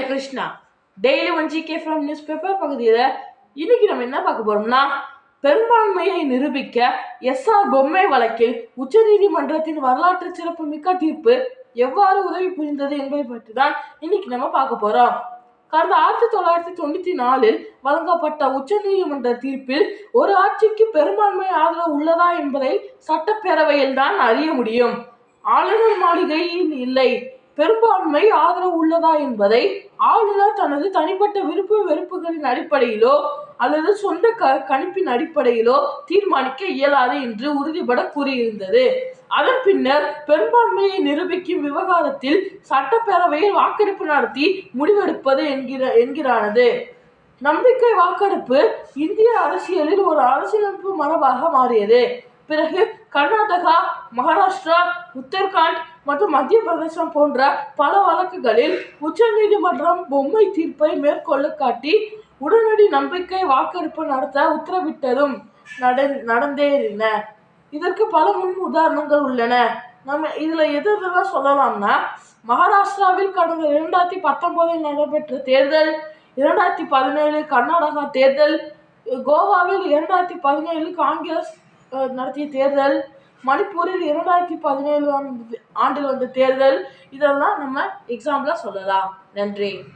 Krishna. Daily one GK from news paper பகுதியில் இன்னைக்கு நம்ம என்ன பார்க்க போறோம்னா, பெரும்பான்மையை நிரூபிக்க எஸ்ஆர் பொம்மை வழக்கில் உச்சநீதிமன்றத்தின் வரலாற்று சிறப்புமிக்க தீர்ப்பு எவ்வாறு உதவி புரிந்தது என்பதை பற்றி தான் இன்னைக்கு நம்ம பார்க்க போறோம். கடந்த 1994 வழங்கப்பட்ட உச்சநீதிமன்ற தீர்ப்பில் ஒரு ஆட்சிக்கு பெரும்பான்மை ஆதரவு உள்ளதா என்பதை சட்டப்பேரவையில் தான் அறிய முடியும், ஆளுநர் மாளிகையில் இல்லை. பெரும்பான்மை ஆதரவு உள்ளதா என்பதை ஆளுநர் தனது தனிப்பட்ட விருப்பு வெறுப்புகளின் அடிப்படையிலோ அல்லது சொந்த கணிப்பின் அடிப்படையிலோ தீர்மானிக்க இயலாது என்று உறுதிபட கூறியிருந்தது. அதன் பின்னர் பெரும்பான்மையை நிரூபிக்கும் விவகாரத்தில் சட்டப்பேரவையில் வாக்கெடுப்பு நடத்தி முடிவெடுப்பது என்கிறானது. நம்பிக்கை வாக்கெடுப்பு இந்திய அரசியலில் ஒரு அரசியலமைப்பு மரபாக மாறியது. பிறகு கர்நாடகா, மகாராஷ்டிரா, உத்தரகாண்ட் மற்றும் மத்திய பிரதேசம் போன்ற பல வழக்குகளில் உச்சநீதிமன்றம் பொம்மை தீர்ப்பை மேற்கொள்ள காட்டி உடனடி நம்பிக்கை வாக்கெடுப்பு நடத்த உத்தரவிட்டதும் நடந்தேறின. இதற்கு பல முன் உதாரணங்கள் உள்ளன. நம்ம இதுல எதெல்லாம் சொல்லலாம்னா, மகாராஷ்டிராவில் கடந்த 2019 நடைபெற்ற தேர்தல், 2017 கர்நாடகா தேர்தல், கோவாவில் 2017 காங்கிரஸ் நடத்திய தேர்தல், மணிப்பூரில் 2017 ஆண்டில் வந்த தேர்தல், இதெல்லாம் நம்ம எக்ஸாம்பிளா சொல்லலாம். நன்றி.